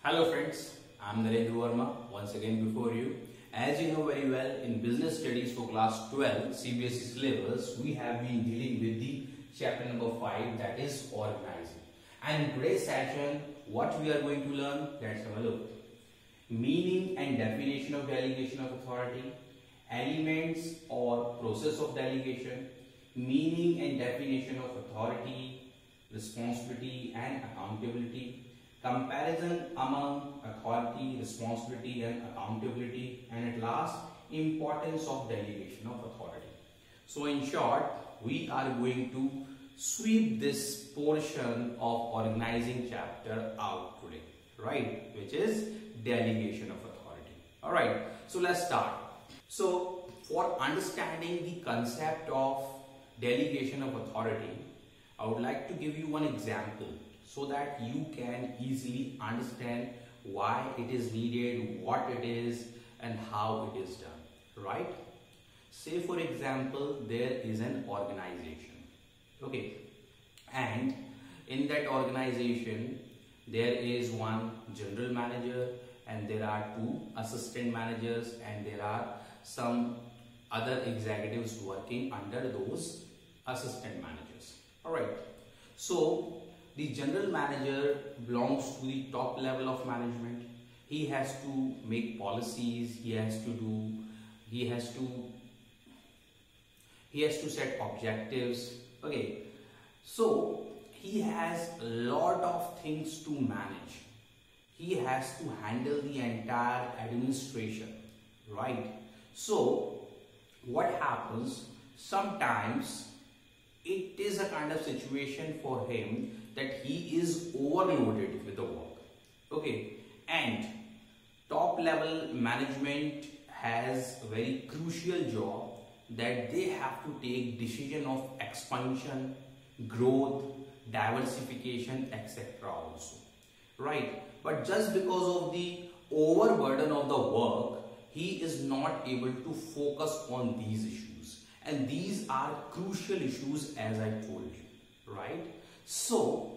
Hello friends, I am Narendra Verma once again before you. As you know very well, in business studies for class 12 CBSE syllabus, we have been dealing with the chapter number 5, that is organizing. And in today's session, what we are going to learn, let's have a look. Meaning and definition of delegation of authority, elements or process of delegation, meaning and definition of authority, responsibility and accountability, comparison among authority, responsibility and accountability, and at last, importance of delegation of authority. So in short, we are going to sweep this portion of organizing chapter out today, right? Which is delegation of authority. Alright, so let's start. So for understanding the concept of delegation of authority, I would like to give you one example so that you can easily understand why it is needed, what it is and how it is done, right? Say for example, there is an organization, okay, and in that organization there is one general manager and there are two assistant managers and there are some other executives working under those assistant managers. Alright, so the general manager belongs to the top level of management. He has to make policies, he has to set objectives, okay. So he has a lot of things to manage. He has to handle the entire administration, right? So what happens, sometimes it is a kind of situation for him that he is overloaded with the work, okay, and top level management has a very crucial job that they have to take decision of expansion, growth, diversification, etc. also, right? But just because of the overburden of the work, he is not able to focus on these issues, and these are crucial issues as I told you, right? So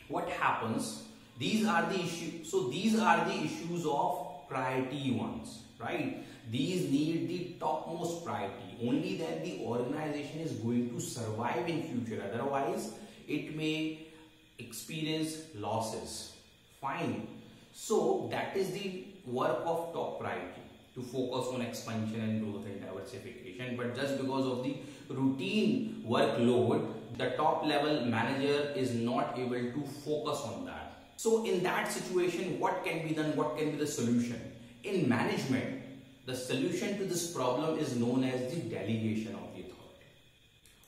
what happens, these are the issues, so these are the issues of priority ones, right? These need the topmost priority, only then the organization is going to survive in future, otherwise it may experience losses. Fine, so that is the work of top priority, to focus on expansion and growth and diversification. But just because of the routine workload, the top level manager is not able to focus on that. So in that situation, what can be done? What can be the solution? In management, the solution to this problem is known as the delegation of the authority.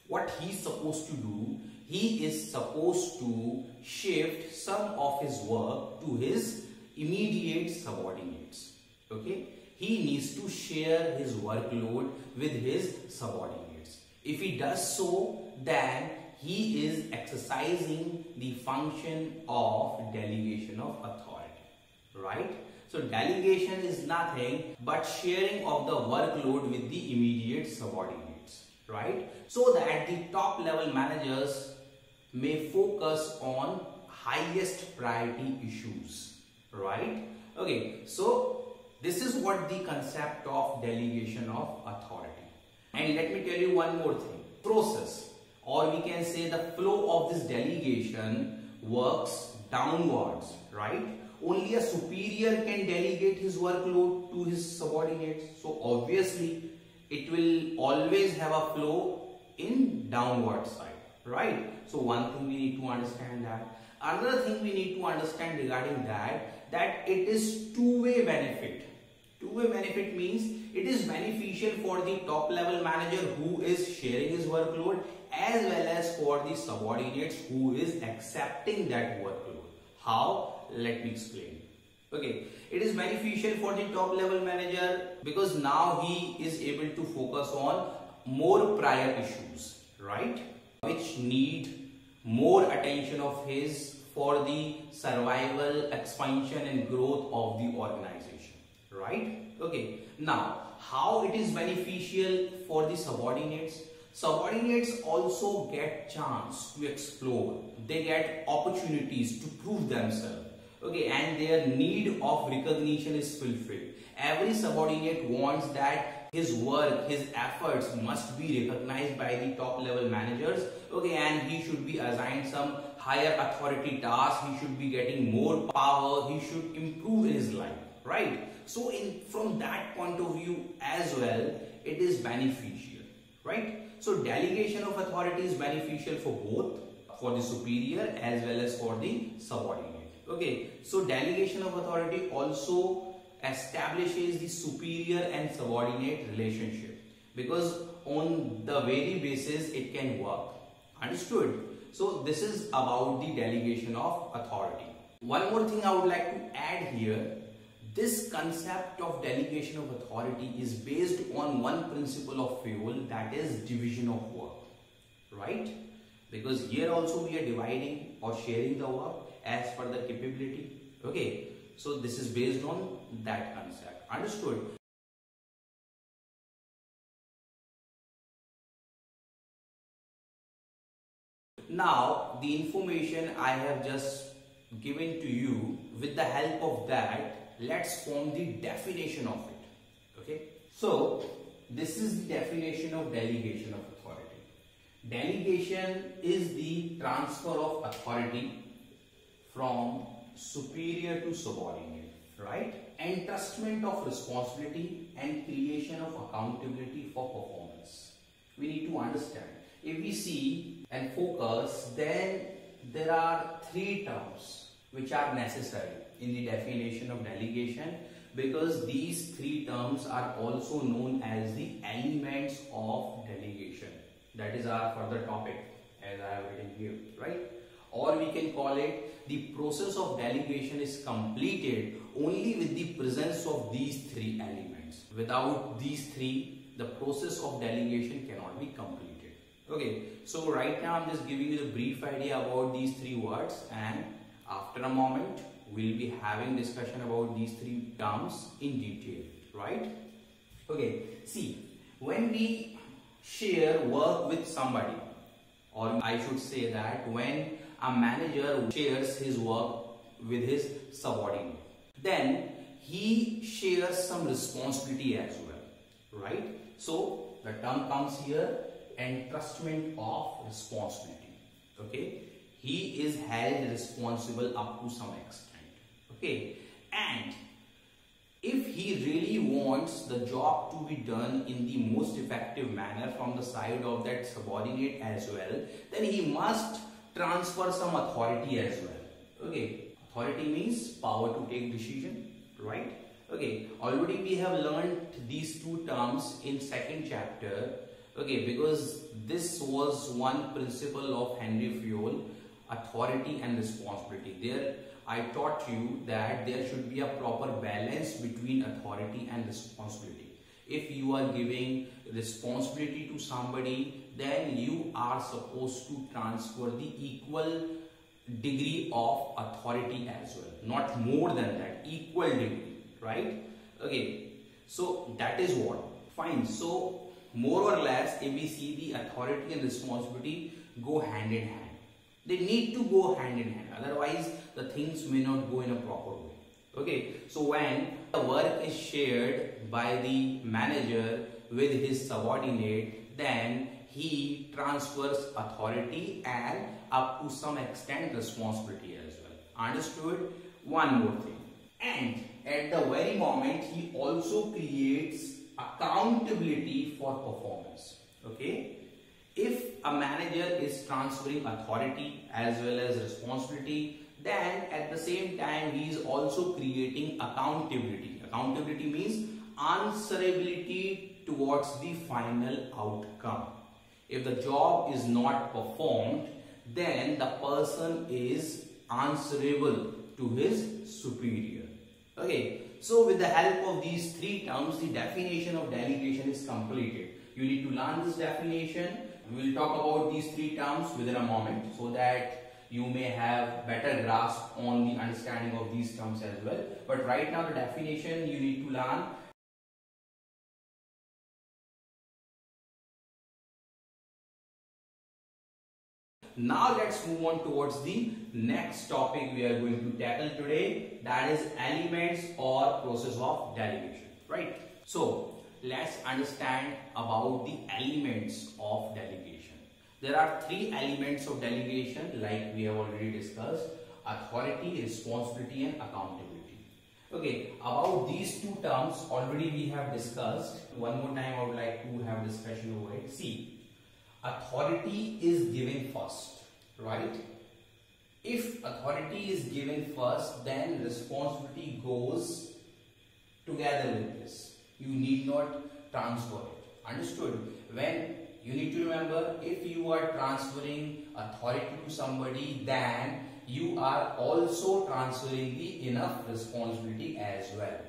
What he's supposed to do, he is supposed to shift some of his work to his immediate subordinates, okay? He needs to share his workload with his subordinates. If he does so, then he is exercising the function of delegation of authority, right? So delegation is nothing but sharing of the workload with the immediate subordinates, right? So that the top level managers may focus on highest priority issues, right? Okay, so this is what the concept of delegation of authority. And let me tell you one more thing. Process, or we can say the flow of this delegation works downwards, right? Only a superior can delegate his workload to his subordinates. So obviously it will always have a flow in downward side, right? So one thing we need to understand that. Another thing we need to understand regarding that it is two-way benefit. Two-way benefit means it is beneficial for the top level manager who is sharing his workload as well as for the subordinates who is accepting that workload. How? Let me explain. Okay, it is beneficial for the top level manager because now he is able to focus on more prior issues, right? Which need more attention of his for the survival, expansion and growth of the organization, right? Okay, now how it is beneficial for the subordinates? Subordinates also get chance to explore. They get opportunities to prove themselves. Okay, and their need of recognition is fulfilled. Every subordinate wants that his work, his efforts must be recognized by the top level managers. Okay, and he should be assigned some higher authority tasks, he should be getting more power, he should improve in his life, right? So from that point of view as well, it is beneficial, right? So delegation of authority is beneficial for both, for the superior as well as for the subordinate. Okay, so delegation of authority also establishes the superior and subordinate relationship, because on the very basis it can work. Understood? So this is about the delegation of authority. One more thing I would like to add here. This concept of delegation of authority is based on one principle of fuel, that is division of work, right? Because here also we are dividing or sharing the work as per the capability. Okay, so this is based on that concept. Understood? Now the information I have just given to you, with the help of that, let's form the definition of it. Okay, so this is the definition of delegation of authority. Delegation is the transfer of authority from superior to subordinate, right? Entrustment of responsibility and creation of accountability for performance. We need to understand. If we see and focus, then there are three terms which are necessary in the definition of delegation, because these three terms are also known as the elements of delegation. That is our further topic, as I have written here, right? Or we can call it the process of delegation is completed only with the presence of these three elements. Without these three, the process of delegation cannot be completed. Okay, so right now I'm just giving you the brief idea about these three words, and after a moment we'll be having discussion about these three terms in detail, right? Okay, see, when we share work with somebody, or I should say that when a manager shares his work with his subordinate, then he shares some responsibility as well, right? So the term comes here, entrustment of responsibility. Okay, he is held responsible up to some extent. Okay, and if he really wants the job to be done in the most effective manner from the side of that subordinate as well, then he must transfer some authority as well. Okay, authority means power to take decision, right? Okay, already we have learned these two terms in second chapter. Okay, because this was one principle of Henry Fayol, authority and responsibility. There I taught you that there should be a proper balance between authority and responsibility. If you are giving responsibility to somebody, then you are supposed to transfer the equal degree of authority as well. Not more than that, equal degree, right? Okay, so that is what. Fine. So more or less, if we see, the authority and responsibility go hand in hand. They need to go hand in hand, otherwise the things may not go in a proper way. Okay, so when the work is shared by the manager with his subordinate, then he transfers authority and up to some extent responsibility as well. Understood? One more thing. And at the very moment, he also creates accountability for performance. Okay, if a manager is transferring authority as well as responsibility, then at the same time he is also creating accountability. Accountability means answerability towards the final outcome. If the job is not performed, then the person is answerable to his superior. Okay, so with the help of these three terms, the definition of delegation is completed. You need to learn this definition. We will talk about these three terms within a moment, so that you may have better grasp on the understanding of these terms as well. But right now the definition you need to learn. Now let's move on towards the next topic we are going to tackle today, that is elements or process of delegation, right? So let's understand about the elements of delegation. There are three elements of delegation like we have already discussed: authority, responsibility and accountability. Okay, about these two terms already we have discussed. One more time I would like to have discussion over it. See, authority is given first, right? If authority is given first, then responsibility goes together with this. You need not transfer it. Understood? When you need to remember, if you are transferring authority to somebody, then you are also transferring the enough responsibility as well.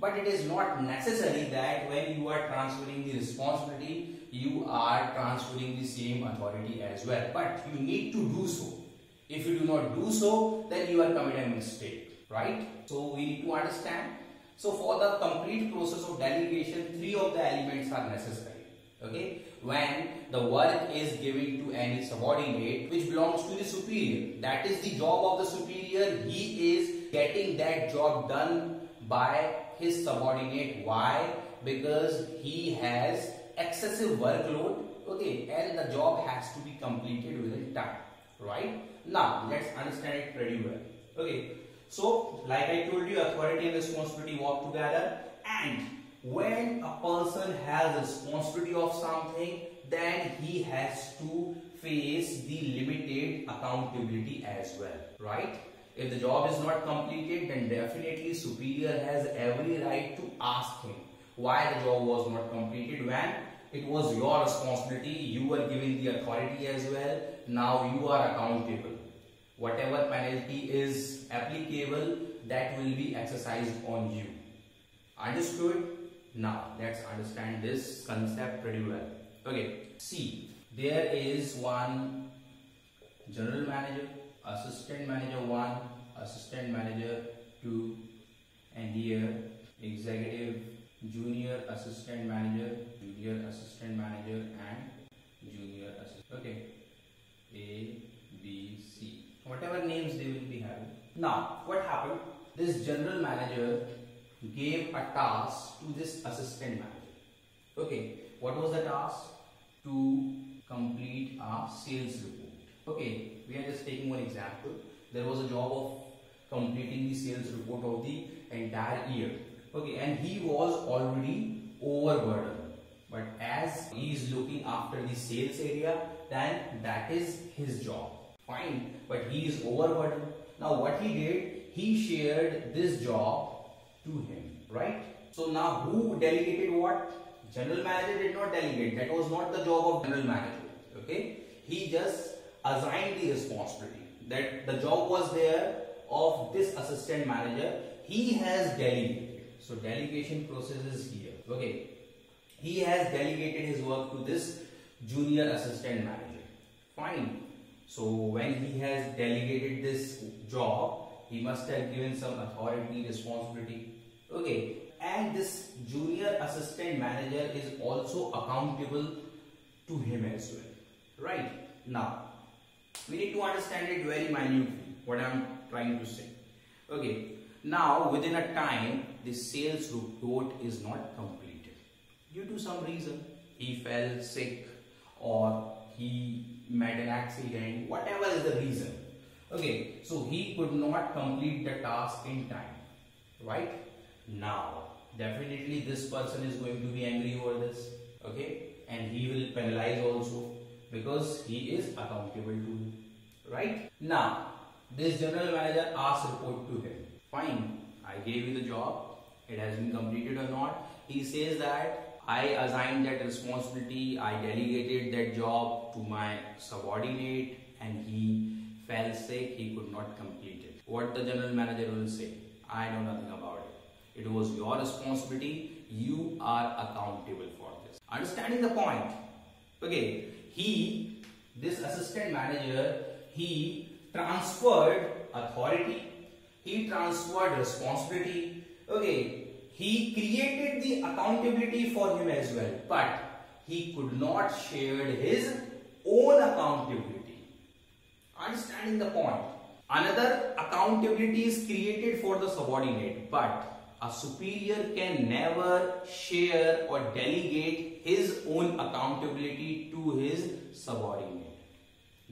But it is not necessary that when you are transferring the responsibility, you are transferring the same authority as well. But you need to do so. If you do not do so, then you are committing a mistake, right? So we need to understand. So for the complete process of delegation, three of the elements are necessary. Okay, when the work is given to any subordinate which belongs to the superior, that is the job of the superior. He is getting that job done by his subordinate. Why? Because he has excessive workload. Okay, and the job has to be completed within time. Right? Now let's understand it pretty well. Okay, so like I told you, authority and responsibility work together, and when a person has responsibility of something, then he has to face the limited accountability as well, right? If the job is not completed, then definitely superior has every right to ask him why the job was not completed when it was your responsibility. You were given the authority as well. Now you are accountable. Whatever penalty is applicable, that will be exercised on you. Understood? Now let's understand this concept pretty well. Okay, see, there is one general manager, assistant manager 1, assistant manager 2, and here executive, junior assistant manager, junior assistant manager and junior assistant. Okay, A, B, C, whatever names they will be having. Now what happened? This general manager gave a task to this assistant manager. Okay, what was the task? To complete a sales report. Okay, we are just taking one example. There was a job of completing the sales report of the entire year. Okay, and he was already overburdened. But as he is looking after the sales area, then that is his job. Fine, but he is overburdened. Now what he did, he shared this job to him, right? So now who delegated what? General manager did not delegate. That was not the job of general manager. Okay, he just assigned the responsibility. That the job was there of this assistant manager. He has delegated. So delegation process is here. Okay, he has delegated his work to this junior assistant manager. Fine. So when he has delegated this job, he must have given some authority, responsibility. Okay, and this junior assistant manager is also accountable to him as well. Right? Now, we need to understand it very minutely, what I am trying to say. Okay, now within a time, the sales report is not completed. Due to some reason, he fell sick or he met an accident, whatever is the reason. Okay, so he could not complete the task in time, right? Now, definitely this person is going to be angry over this, okay? And he will penalize also because he is accountable to him, right? Now, this general manager asks report to him. Fine, I gave you the job, it has been completed or not. He says that I assigned that responsibility, I delegated that job to my subordinate and he fell sick, he could not complete it. What the general manager will say? I know nothing about it. It was your responsibility, you are accountable for this. Understanding the point? Okay, this assistant manager, he transferred authority, he transferred responsibility, okay, he created the accountability for him as well, but he could not share his own accountability. Understanding the point. Another accountability is created for the subordinate, but a superior can never share or delegate his own accountability to his subordinate.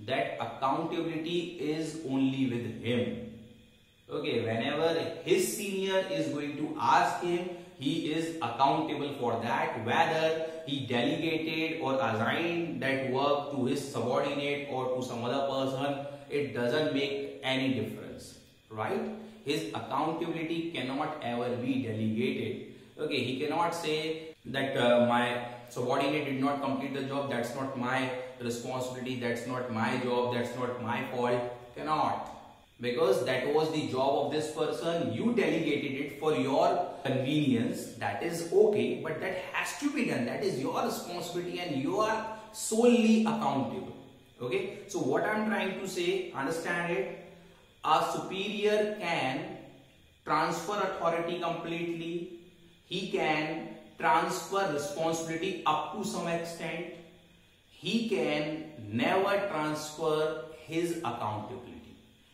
That accountability is only with him. Okay, whenever his senior is going to ask him, he is accountable for that, whether he delegated or assigned that work to his subordinate or to some other person. It doesn't make any difference, right? His accountability cannot ever be delegated. Okay, he cannot say that my subordinate did not complete the job, that's not my responsibility, that's not my job, that's not my fault. Cannot. Because that was the job of this person, you delegated it for your convenience, that is okay, but that has to be done. That is your responsibility and you are solely accountable. Okay, so what I am trying to say, understand it, a superior can transfer authority completely, he can transfer responsibility up to some extent, he can never transfer his accountability.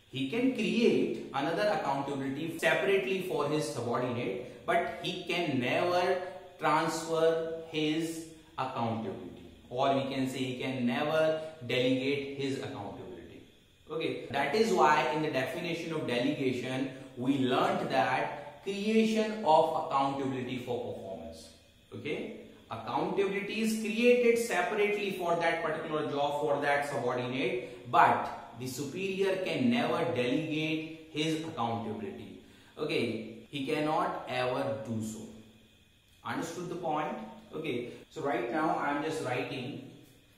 He can create another accountability separately for his subordinate, but he can never transfer his accountability, or we can say he can never delegate his accountability. Okay, that is why in the definition of delegation we learned that creation of accountability for performance. Okay, accountability is created separately for that particular job, for that subordinate, but the superior can never delegate his accountability. Okay, he cannot ever do so. Understood the point? Okay, so right now I am just writing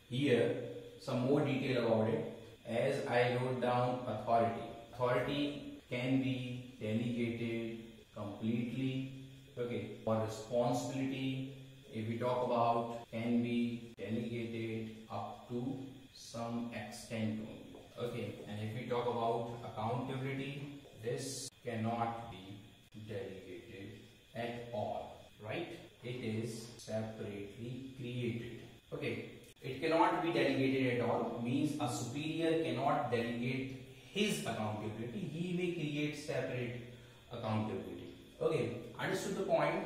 here some more detail about it. As I wrote down authority. Authority can be delegated completely. Okay, or responsibility, if we talk about, can be delegated up to some extent only. Okay, and if we talk about accountability, this cannot be delegated at all, right? It is separately created. Okay, it cannot be delegated at all, means a superior cannot delegate his accountability, he may create separate accountability. Okay, understood the point?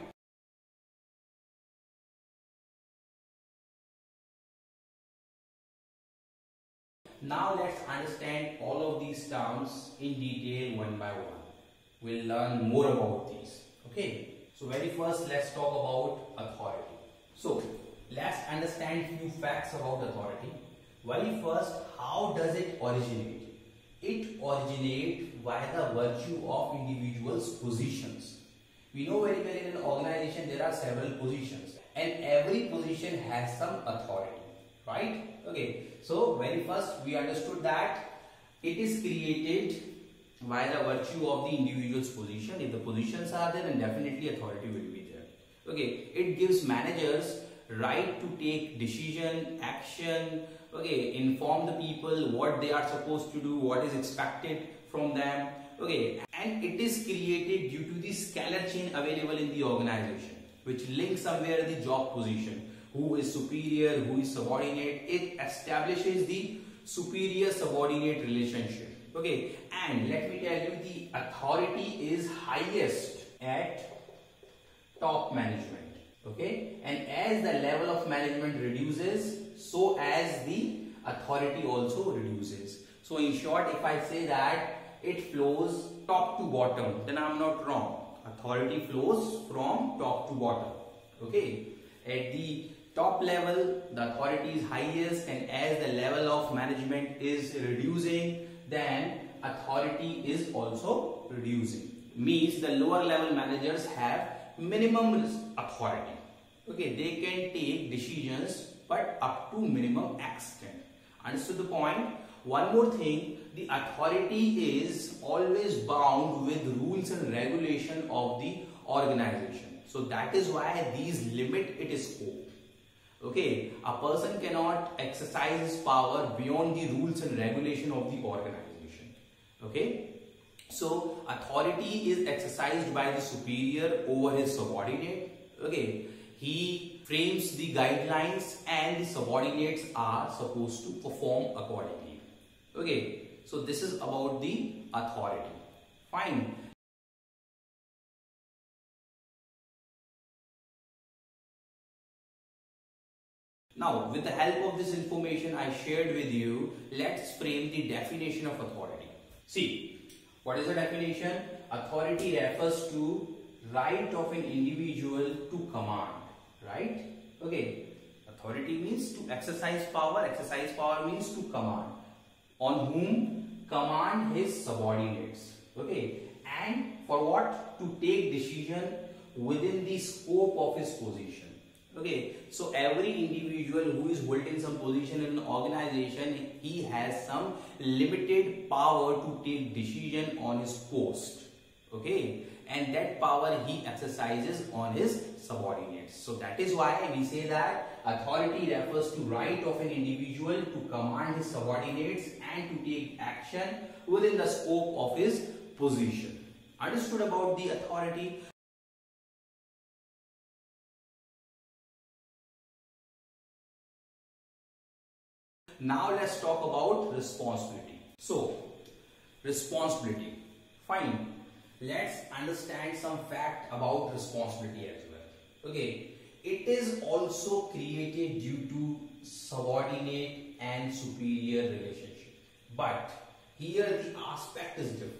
Now let's understand all of these terms in detail one by one. We'll learn more about these. Okay, so very first let's talk about authority. So let's understand few facts about authority. Very first, how does it originate? It originates by the virtue of individuals' positions. We know very well in an organization there are several positions and every position has some authority, right? Okay, so very first we understood that it is created by the virtue of the individual's position. If the positions are there, then definitely authority will be there. Okay, it gives managers right to take decision, action, okay, inform the people what they are supposed to do, what is expected from them. Okay, and it is created due to the scalar chain available in the organization, which links somewhere the job position. Who is superior, who is subordinate, it establishes the superior-subordinate relationship. Okay, and let me tell you, the authority is highest at top management. Okay, and as the level of management reduces, so as the authority also reduces. So in short, if I say that it flows top to bottom, then I am not wrong. Authority flows from top to bottom. Okay, at the top level the authority is highest, and as the level of management is reducing, then authority is also reducing. Means the lower level managers have minimum authority. Okay, they can take decisions but up to minimum extent. Understood the point? One more thing, the authority is always bound with rules and regulation of the organization. So that is why these limit its scope. Okay, a person cannot exercise his power beyond the rules and regulation of the organization. Okay, so authority is exercised by the superior over his subordinate. Okay, he frames the guidelines and the subordinates are supposed to perform accordingly. Okay, so this is about the authority. Fine. Now, with the help of this information I shared with you, let's frame the definition of authority. See, what is the definition? Authority refers to right of an individual to command, right? Okay, authority means to exercise power. Exercise power means to command. On whom? Command his subordinates. Okay, and for what? To take decision within the scope of his position. Okay, so every individual who is holding some position in an organization, he has some limited power to take decision on his post. Okay, and that power he exercises on his subordinates. So that is why we say that authority refers to right of an individual to command his subordinates and to take action within the scope of his position. Understood about the authority? Now let's talk about responsibility. So, responsibility. Fine. Let's understand some fact about responsibility as well. Okay. It is also created due to subordinate and superior relationship. But here the aspect is different.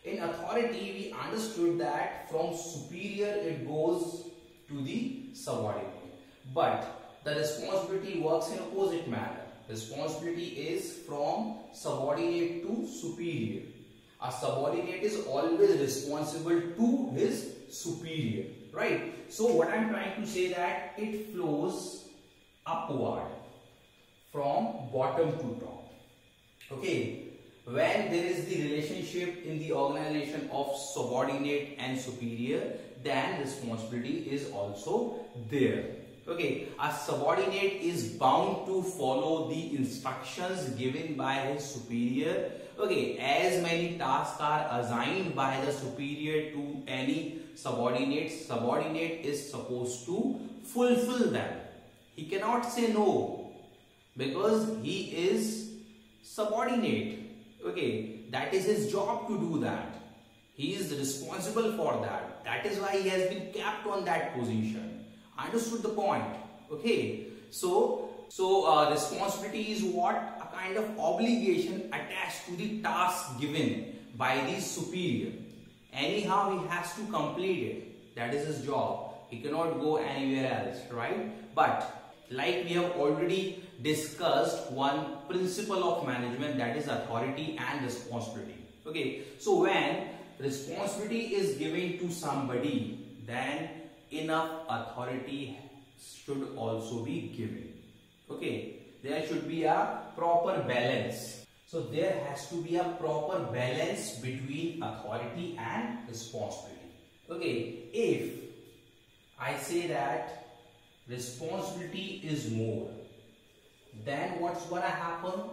In authority, we understood that from superior it goes to the subordinate. But the responsibility works in opposite manner. Responsibility is from subordinate to superior. A subordinate is always responsible to his superior, right? So what I am trying to say that it flows upward from bottom to top. Okay, when there is the relationship in the organization of subordinate and superior, then responsibility is also there. Okay, a subordinate is bound to follow the instructions given by his superior. Okay, as many tasks are assigned by the superior to any subordinate, subordinate is supposed to fulfill them. He cannot say no because he is subordinate. Okay, that is his job to do that. He is responsible for that. That is why he has been kept on that position. Understood the point? Okay, so responsibility is what? A kind of obligation attached to the task given by the superior. Anyhow, he has to complete it. That is his job. He cannot go anywhere else, right? But like we have already discussed one principle of management, that is authority and responsibility. Okay, so when responsibility is given to somebody, then enough authority should also be given. Okay, there should be a proper balance. So there has to be a proper balance between authority and responsibility. Okay, if I say that responsibility is more, then what's gonna happen?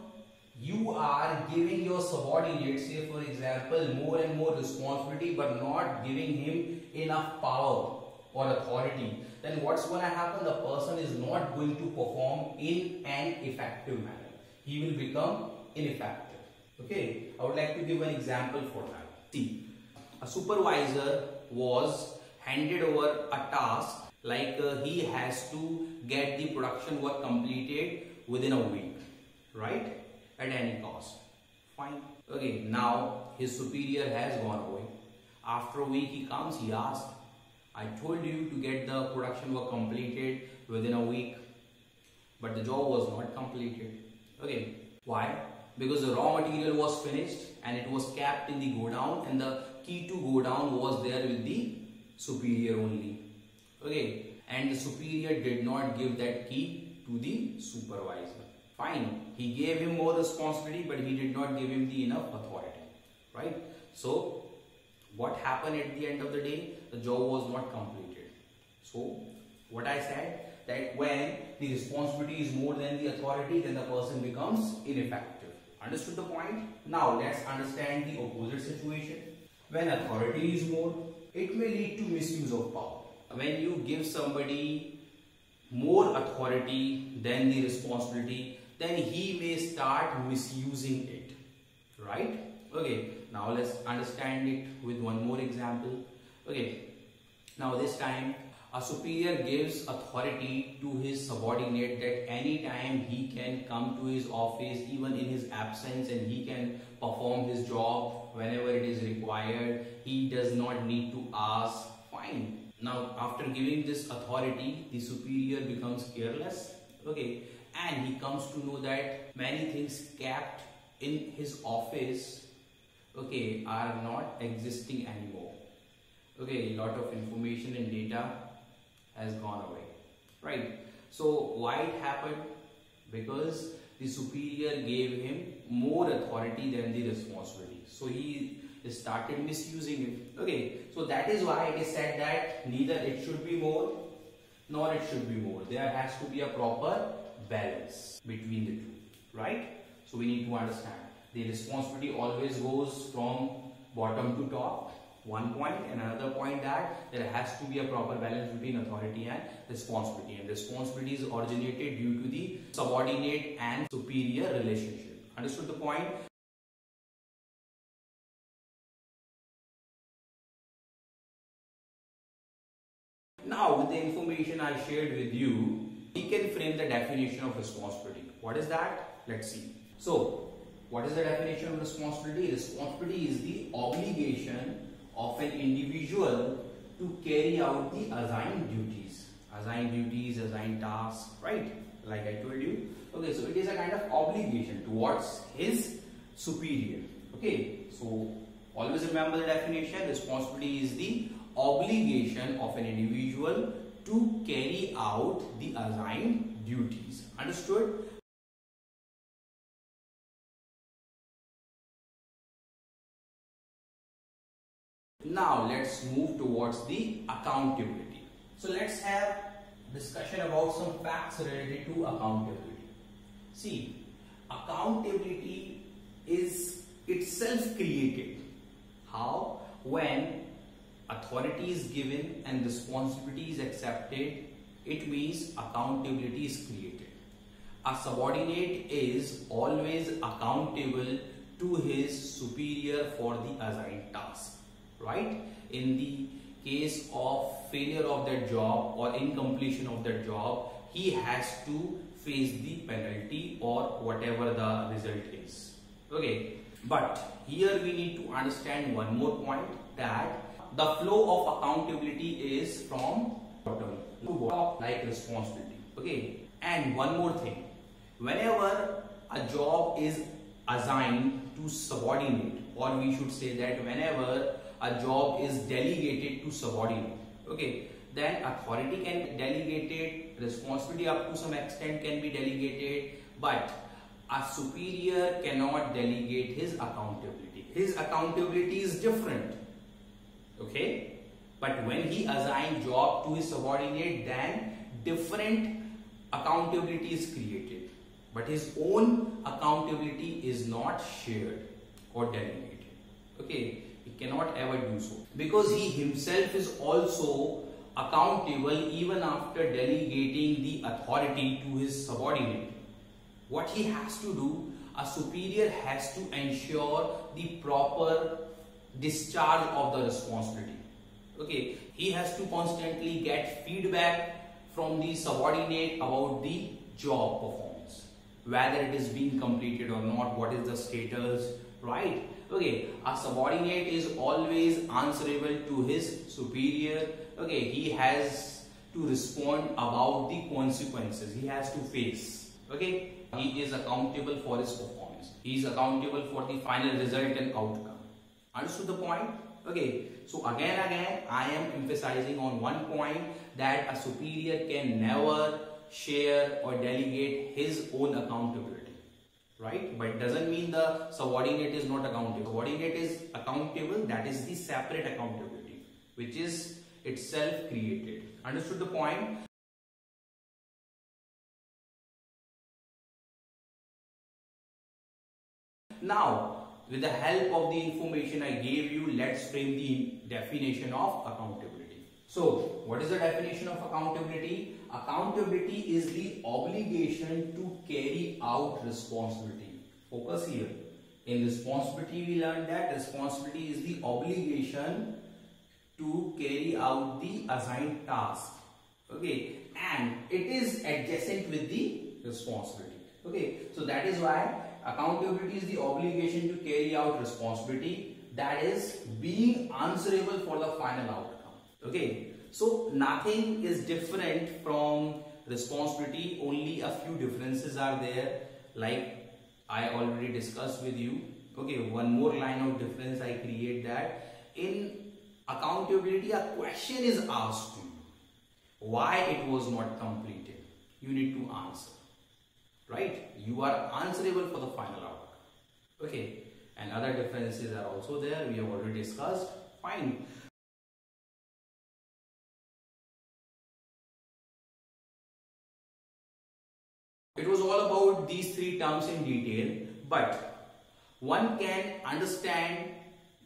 You are giving your subordinate, say for example, more and more responsibility but not giving him enough power or authority. Then what's going to happen? The person is not going to perform in an effective manner. He will become ineffective. Okay, I would like to give an example for that. See, a supervisor was handed over a task like he has to get the production work completed within a week, right? At any cost. Fine. Okay, now his superior has gone away. After a week he comes, he asks, I told you to get the production work completed within a week, but the job was not completed. Okay, why? Because the raw material was finished and it was kept in the godown and the key to godown was there with the superior only. Okay, and the superior did not give that key to the supervisor. Fine, he gave him more responsibility but he did not give him the enough authority, right? So what happened at the end of the day? The job was not completed. So what I said, that when the responsibility is more than the authority, then the person becomes ineffective. Understood the point? Now let's understand the opposite situation. When authority is more, it may lead to misuse of power. When you give somebody more authority than the responsibility, then he may start misusing it. right? Okay, now let's understand it with one more example. Okay, now this time a superior gives authority to his subordinate that anytime he can come to his office even in his absence, and he can perform his job whenever it is required. He does not need to ask. Fine. Now after giving this authority, the superior becomes careless, okay, and he comes to know that many things kept in his office, okay, are not existing anymore. Okay, a lot of information and data has gone away, right? So why it happened? Because the superior gave him more authority than the responsibility, so he started misusing it. Okay, so that is why it is said that neither it should be more nor it should be more. There has to be a proper balance between the two, right? So we need to understand the responsibility always goes from bottom to top, one point, and another point that there has to be a proper balance between authority and responsibility, and responsibility is originated due to the subordinate and superior relationship. Understood the point? Now with the information I shared with you, we can frame the definition of responsibility. What is that? Let's see. So what is the definition of responsibility? Responsibility is the obligation of an individual to carry out the assigned duties. Assigned tasks, right? Like I told you. Okay, so it is a kind of obligation towards his superior. Okay, so always remember the definition. Responsibility is the obligation of an individual to carry out the assigned duties. Understood? Now let's move towards the accountability. So let's have discussion about some facts related to accountability. See, accountability is itself created. How? When authority is given and responsibility is accepted, it means accountability is created. A subordinate is always accountable to his superior for the assigned task, right? In the case of failure of that job or incompletion of that job, he has to face the penalty or whatever the result is. Okay, but here we need to understand one more point, that the flow of accountability is from bottom to top, like responsibility. Okay, and one more thing, whenever a job is assigned to subordinate, or we should say that whenever a job is delegated to subordinate, okay, then authority can be delegated, responsibility up to some extent can be delegated, but a superior cannot delegate his accountability. His accountability is different. Okay, but when he assigns job to his subordinate, then different accountability is created, but his own accountability is not shared or delegated. Okay, he cannot ever do so, because he himself is also accountable even after delegating the authority to his subordinate. What he has to do, a superior has to ensure the proper discharge of the responsibility. Okay, he has to constantly get feedback from the subordinate about the job performance, whether it is being completed or not, what is the status, right? Okay, a subordinate is always answerable to his superior. Okay, he has to respond about the consequences he has to face. Okay, he is accountable for his performance. He is accountable for the final result and outcome. Understood the point? Okay, so again I am emphasizing on one point, that a superior can never share or delegate his own accountability, right? But it doesn't mean the subordinate is not accountable. Subordinate is accountable, that is the separate accountability, which is itself created. Understood the point? Now, with the help of the information I gave you, let's frame the definition of accountability. So, what is the definition of accountability? Accountability is the obligation to carry out responsibility. Focus here. In responsibility, we learned that responsibility is the obligation to carry out the assigned task. Okay, and it is adjacent with the responsibility. Okay, so that is why accountability is the obligation to carry out responsibility, that is being answerable for the final outcome. Okay, so nothing is different from responsibility, only a few differences are there, like I already discussed with you. Okay, one more line of difference I create, that in accountability a question is asked to you why it was not completed. You need to answer, right? You are answerable for the final outcome. Okay, and other differences are also there, we have already discussed. Fine. It was all about these three terms in detail, but one can understand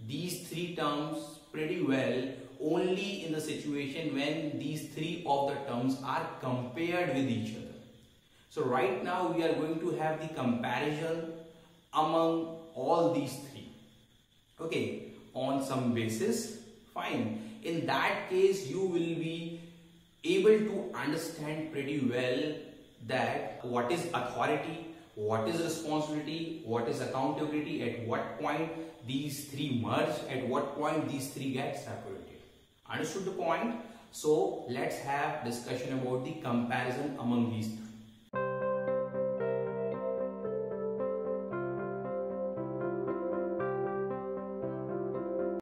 these three terms pretty well only in the situation when these three of the terms are compared with each other. So right now we are going to have the comparison among all these three. Okay, on some basis. Fine. In that case, you will be able to understand pretty well that what is authority, what is responsibility, what is accountability, at what point these three merge, at what point these three get separated. Understood the point? So let's have discussion about the comparison among these three.